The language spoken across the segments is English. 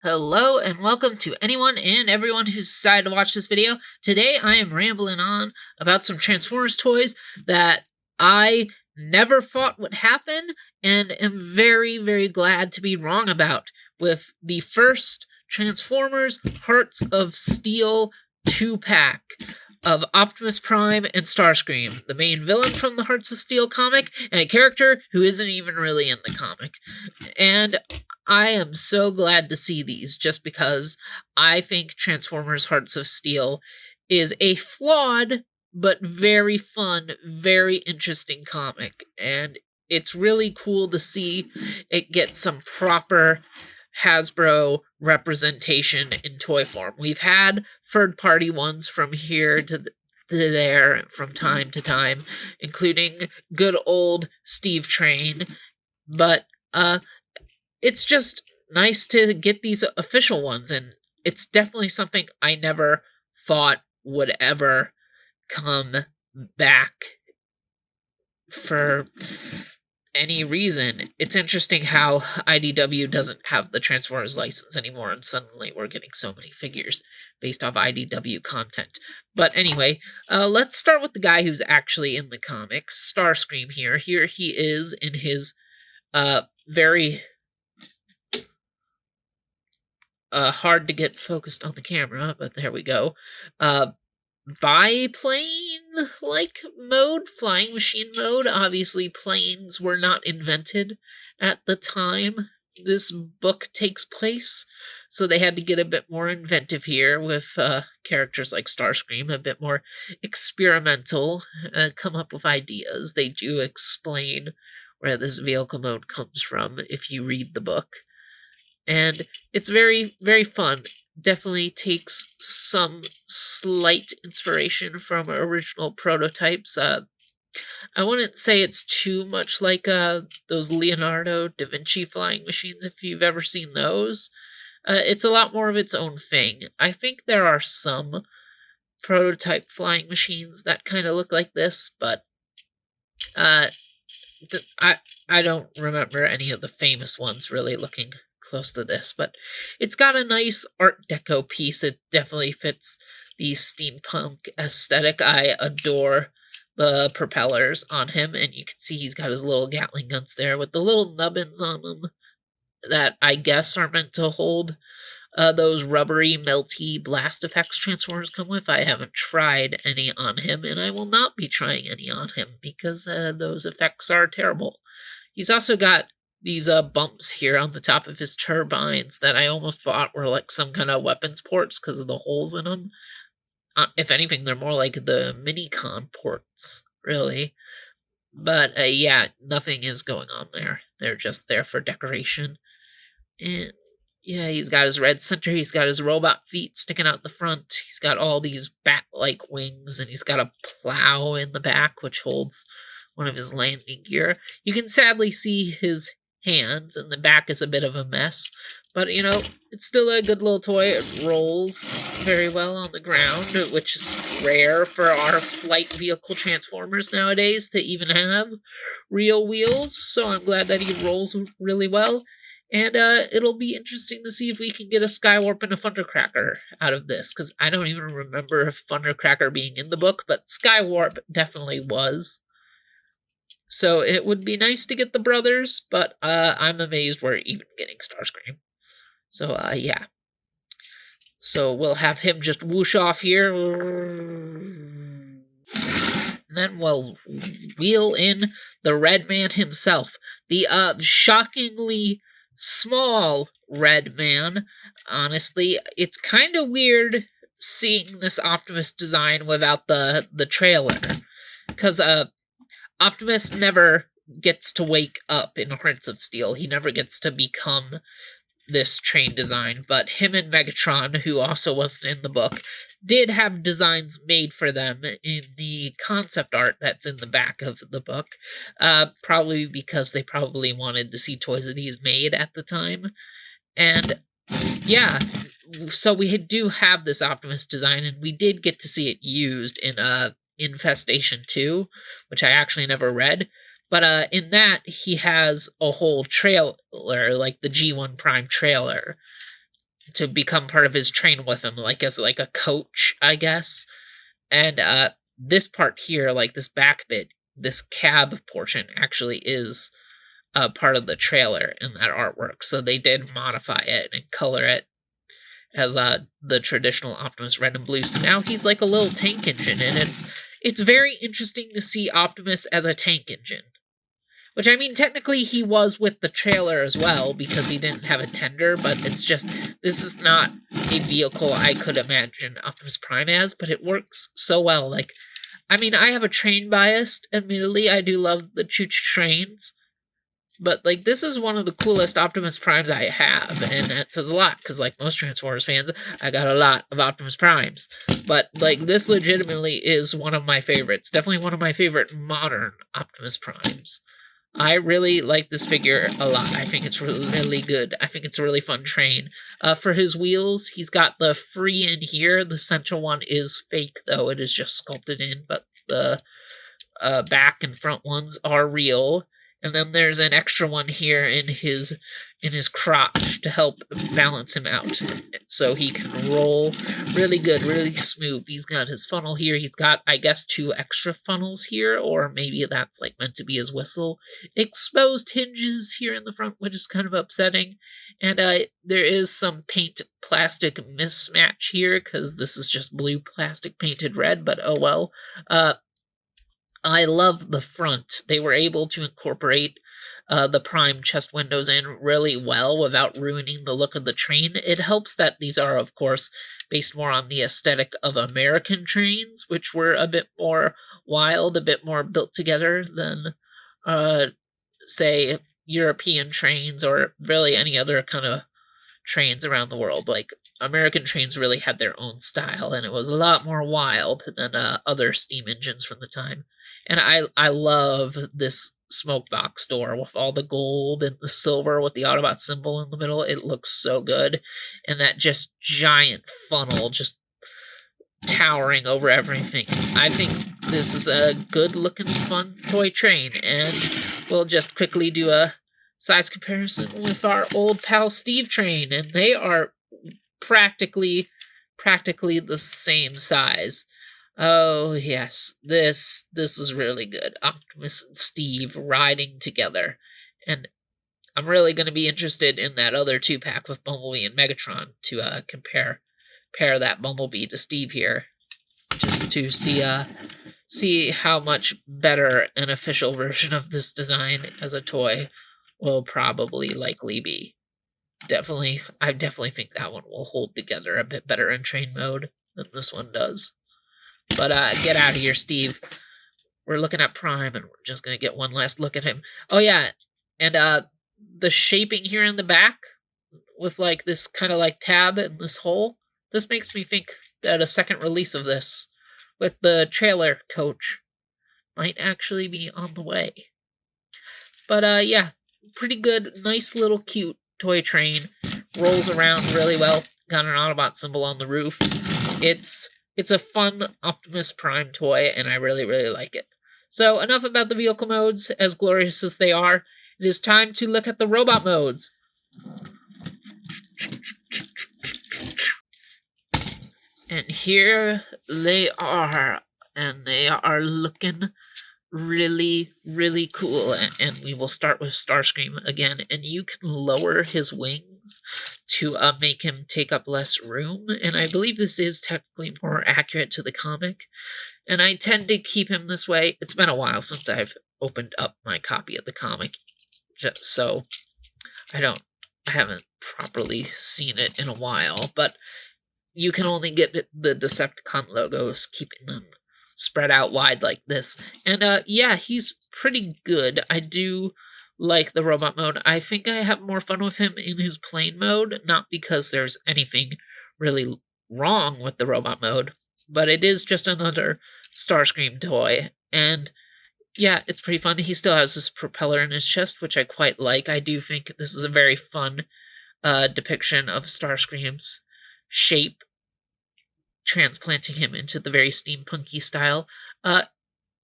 Hello and welcome to anyone and everyone who's decided to watch this video. Today I am rambling on about some Transformers toys that I never thought would happen and am very, very glad to be wrong about, with the first Transformers Hearts of Steel 2-pack of Optimus Prime and Starscream, the main villain from the Hearts of Steel comic, and a character who isn't even really in the comic. And I am so glad to see these, just because I think Transformers Hearts of Steel is a flawed but very fun, very interesting comic, and it's really cool to see it get some proper Hasbro representation in toy form. We've had third-party ones from here to there from time to time, including good old Steve Train, but it's just nice to get these official ones, and it's definitely something I never thought would ever come back for any reason. It's interesting how IDW doesn't have the Transformers license anymore, and suddenly we're getting so many figures based off IDW content. But anyway, let's start with the guy who's actually in the comics, Starscream here. Here he is in his very hard to get focused on the camera, but there we go. Biplane-like mode, flying machine mode. Obviously, planes were not invented at the time this book takes place, so they had to get a bit more inventive here with characters like Starscream, a bit more experimental, come up with ideas. They do explain where this vehicle mode comes from if you read the book. And it's very, very fun. Definitely takes some slight inspiration from original prototypes. I wouldn't say it's too much like those Leonardo da Vinci flying machines, if you've ever seen those. It's a lot more of its own thing. I think there are some prototype flying machines that kind of look like this, but I don't remember any of the famous ones really looking close to this, but it's got a nice Art Deco piece. It definitely fits the steampunk aesthetic. I adore the propellers on him, and you can see he's got his little Gatling guns there with the little nubbins on them that I guess are meant to hold those rubbery, melty blast effects Transformers come with. I haven't tried any on him, and I will not be trying any on him because those effects are terrible. He's also got these bumps here on the top of his turbines that I almost thought were like some kind of weapons ports because of the holes in them. If anything, they're more like the Minicon ports, really. But yeah, nothing is going on there. They're just there for decoration. And yeah, he's got his red center, he's got his robot feet sticking out the front, he's got all these bat-like wings, and he's got a plow in the back, which holds one of his landing gear. You can sadly see his hands, and the back is a bit of a mess, but you know, it's still a good little toy. It rolls very well on the ground, which is rare for our flight vehicle Transformers nowadays to even have real wheels, so I'm glad that he rolls really well. And it'll be interesting to see if we can get a Skywarp and a Thundercracker out of this, because I don't even remember if Thundercracker being in the book, but Skywarp definitely was. So it would be nice to get the brothers, but I'm amazed we're even getting Starscream. So yeah. So we'll have him just whoosh off here. And then we'll wheel in the Red Man himself. The shockingly small Red Man. Honestly, it's kind of weird seeing this Optimus design without the trailer. Because Optimus never gets to wake up in Hearts of Steel. He never gets to become this train design, but him and Megatron, who also wasn't in the book, did have designs made for them in the concept art that's in the back of the book, probably because they probably wanted to see toys of these made at the time. And yeah, so we do have this Optimus design, and we did get to see it used in Infestation 2, which I actually never read. But in that, he has a whole trailer, like the G1 Prime trailer. to become part of his train with him, like as like a coach, I guess. And this part here, like this back bit, this cab portion actually is part of the trailer in that artwork. So they did modify it and color it as the traditional Optimus red and blue. So now he's like a little tank engine, and it's very interesting to see Optimus as a tank engine. Which, I mean, technically he was with the trailer as well, because he didn't have a tender, but it's just, this is not a vehicle I could imagine Optimus Prime as, but it works so well. Like, I mean, I have a train bias, admittedly, I do love the choo-choo trains, but, like, this is one of the coolest Optimus Primes I have, and that says a lot, because, like, most Transformers fans, I got a lot of Optimus Primes. But, like, this legitimately is one of my favorites. Definitely one of my favorite modern Optimus Primes. I really like this figure a lot. I think it's really good. I think it's a really fun train. For his wheels, he's got the free in here. The central one is fake, though. It is just sculpted in, but the back and front ones are real. And then there's an extra one here in his crotch to help balance him out, so he can roll really good, really smooth. He's got his funnel here. He's got, I guess, 2 extra funnels here, or maybe that's like meant to be his whistle. Exposed hinges here in the front, which is kind of upsetting. And there is some paint plastic mismatch here, because this is just blue plastic painted red, but oh well. I love the front. They were able to incorporate the Prime chest windows in really well without ruining the look of the train. It helps that these are, of course, based more on the aesthetic of American trains, which were a bit more wild, a bit more built together than, say, European trains or really any other kind of trains around the world. Like, American trains really had their own style, and it was a lot more wild than other steam engines from the time. And I love this smoke box door with all the gold and the silver with the Autobot symbol in the middle. It looks so good. And that just giant funnel just towering over everything. I think this is a good looking, fun toy train. And we'll just quickly do a size comparison with our old pal Steve train. And they are practically the same size. Oh, yes, this is really good. Optimus and Steve riding together. And I'm really going to be interested in that other 2-pack with Bumblebee and Megatron to pair that Bumblebee to Steve here, just to see how much better an official version of this design as a toy will likely be. I definitely think that one will hold together a bit better in train mode than this one does. But get out of here, Steve. We're looking at Prime, and we're just going to get one last look at him. Oh, yeah, and the shaping here in the back, with like this kind of like tab and this hole, this makes me think that a second release of this, with the trailer coach, might actually be on the way. But yeah, pretty good, nice little cute toy train. Rolls around really well. Got an Autobot symbol on the roof. It's a fun Optimus Prime toy, and I really, really like it. So, enough about the vehicle modes, as glorious as they are. It is time to look at the robot modes. And here they are, and they are looking really, really cool. And we will start with Starscream again, and you can lower his wings to make him take up less room, and I believe this is technically more accurate to the comic, and I tend to keep him this way. It's been a while since I've opened up my copy of the comic, so I haven't properly seen it in a while, but you can only get the Decepticon logos, keeping them spread out wide like this. And yeah, he's pretty good. I do like the robot mode. I think I have more fun with him in his plain mode, not because there's anything really wrong with the robot mode, but it is just another Starscream toy. And yeah, it's pretty fun. He still has this propeller in his chest, which I quite like. I do think this is a very fun depiction of Starscream's shape, transplanting him into the very steampunky style.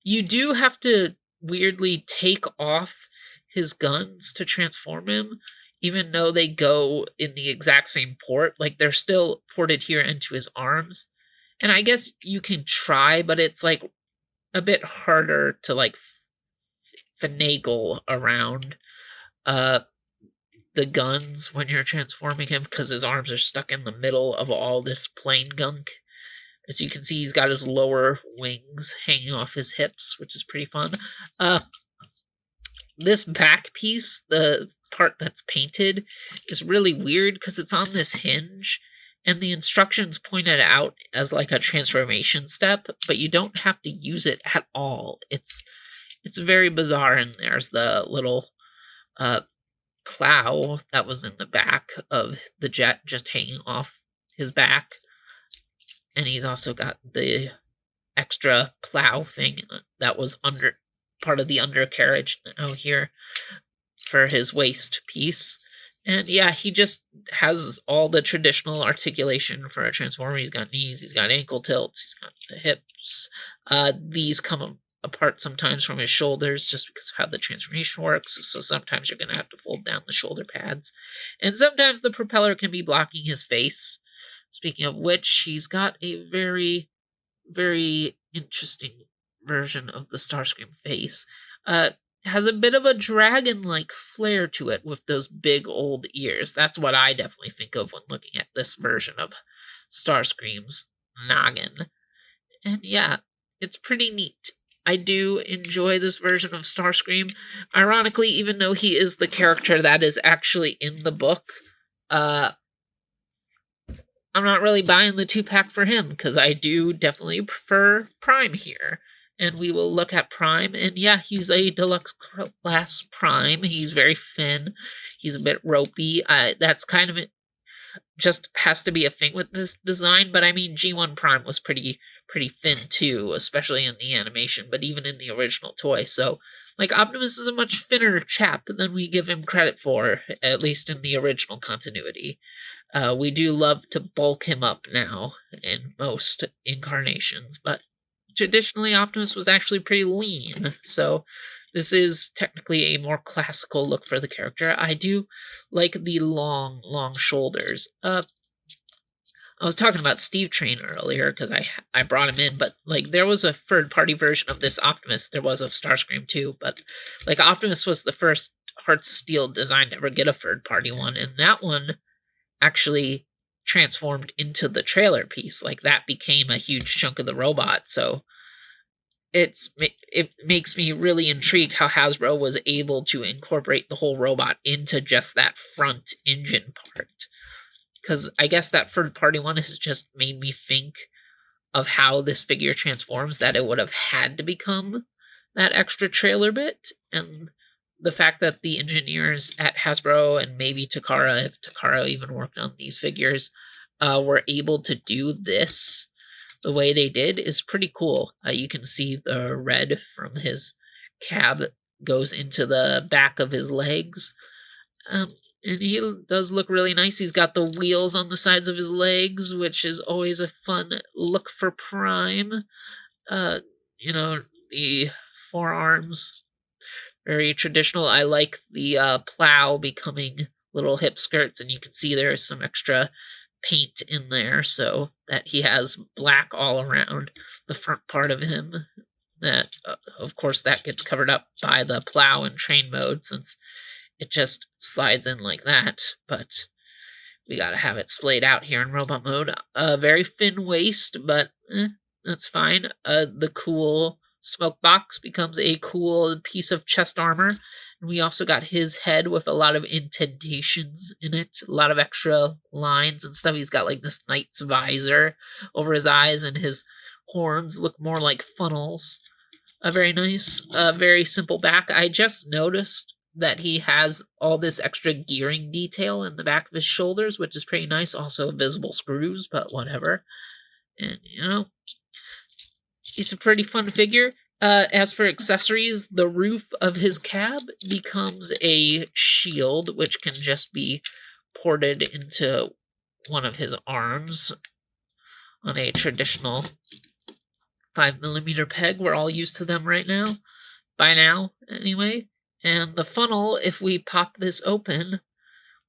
You do have to weirdly take off his guns to transform him, even though they go in the exact same port, like they're still ported here into his arms. And I guess you can try, but it's like a bit harder to like finagle around the guns when you're transforming him because his arms are stuck in the middle of all this plain gunk. As you can see, he's got his lower wings hanging off his hips, which is pretty fun. This back piece, the part that's painted, is really weird because it's on this hinge, and the instructions point it out as like a transformation step, but you don't have to use it at all. It's very bizarre, and there's the little plow that was in the back of the jet just hanging off his back. And he's also got the extra plow thing that was under part of the undercarriage out here for his waist piece. And yeah, he just has all the traditional articulation for a transformer. He's got knees, he's got ankle tilts, he's got the hips. These come apart sometimes from his shoulders just because of how the transformation works. So sometimes you're going to have to fold down the shoulder pads. And sometimes the propeller can be blocking his face. Speaking of which, he's got a very, very interesting version of the Starscream face. Has a bit of a dragon-like flair to it with those big old ears. That's what I definitely think of when looking at this version of Starscream's noggin. And yeah, it's pretty neat. I do enjoy this version of Starscream. Ironically, even though he is the character that is actually in the book, I'm not really buying the 2-pack for him, because I do definitely prefer Prime here. And we will look at Prime, and yeah, he's a deluxe class Prime. He's very thin. He's a bit ropey. That's kind of it. Just has to be a thing with this design, but I mean, G1 Prime was pretty thin too, especially in the animation, but even in the original toy. So, like, Optimus is a much thinner chap than we give him credit for, at least in the original continuity. We do love to bulk him up now in most incarnations, but traditionally Optimus was actually pretty lean, so this is technically a more classical look for the character. I do like the long shoulders. I was talking about Steve Train earlier because I brought him in, but like there was a third-party version of this Optimus. There was of Starscream too, but like Optimus was the first Hearts of Steel design to ever get a third-party one, and that one actually transformed into the trailer piece. Like that became a huge chunk of the robot. So it makes me really intrigued how Hasbro was able to incorporate the whole robot into just that front engine part. Because I guess that third party one has just made me think of how this figure transforms, that it would have had to become that extra trailer bit. And the fact that the engineers at Hasbro and maybe Takara, if Takara even worked on these figures, were able to do this the way they did is pretty cool. You can see the red from his cab goes into the back of his legs. And he does look really nice. He's got the wheels on the sides of his legs, which is always a fun look for Prime. The forearms, very traditional. I like the plow becoming little hip skirts, and you can see there's some extra paint in there so that he has black all around the front part of him. That, of course, that gets covered up by the plow in train mode since it just slides in like that, but we gotta have it splayed out here in robot mode. Very thin waist, but that's fine. The cool smoke box becomes a cool piece of chest armor. And we also got his head with a lot of indentations in it, a lot of extra lines and stuff. He's got like this knight's visor over his eyes, and his horns look more like funnels. Very nice. Very simple back. I just noticed that he has all this extra gearing detail in the back of his shoulders, which is pretty nice. Also visible screws, but whatever. And, he's a pretty fun figure. As for accessories, the roof of his cab becomes a shield, which can just be ported into one of his arms on a traditional 5mm peg. We're all used to them right now. By now, anyway. And the funnel, if we pop this open,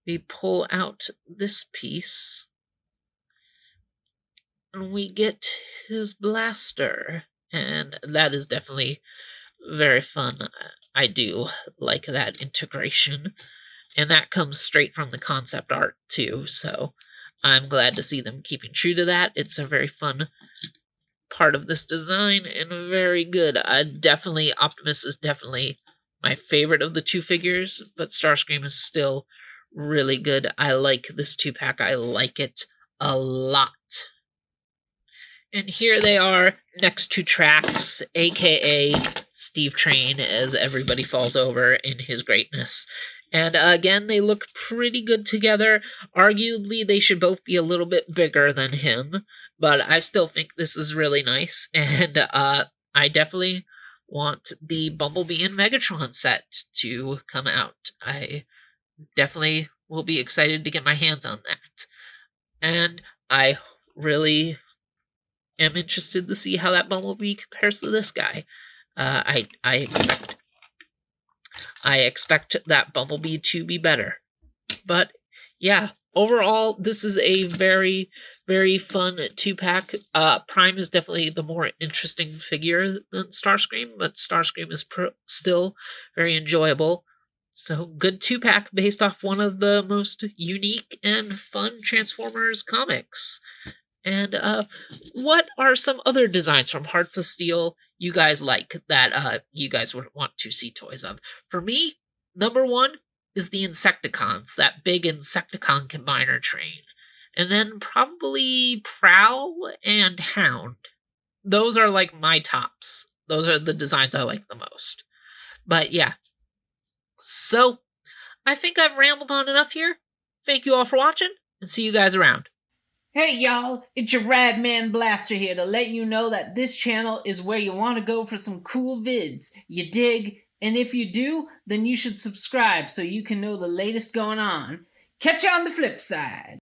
we pull out this piece, and we get his blaster. And that is definitely very fun. I do like that integration. And that comes straight from the concept art, too. So I'm glad to see them keeping true to that. It's a very fun part of this design and very good. Optimus is definitely my favorite of the two figures, but Starscream is still really good. I like this 2-pack. I like it a lot. And here they are, next to Tracks, aka Steve Train, as everybody falls over in his greatness. And again, they look pretty good together. Arguably, they should both be a little bit bigger than him, but I still think this is really nice. And I definitely want the Bumblebee and Megatron set to come out. I definitely will be excited to get my hands on that. And I really am interested to see how that Bumblebee compares to this guy. I expect that Bumblebee to be better. But yeah, overall, this is a very, very fun 2-pack. Prime is definitely the more interesting figure than Starscream, but Starscream is still very enjoyable. So, good 2-pack based off one of the most unique and fun Transformers comics. And what are some other designs from Hearts of Steel you guys like that you guys would want to see toys of? For me, number one is the Insecticons, that big Insecticon combiner train. And then probably Prowl and Hound. Those are like my tops. Those are the designs I like the most. But yeah. So, I think I've rambled on enough here. Thank you all for watching, and see you guys around. Hey y'all, it's your Rad Man Blaster here to let you know that this channel is where you want to go for some cool vids. You dig? And if you do, then you should subscribe so you can know the latest going on. Catch you on the flip side.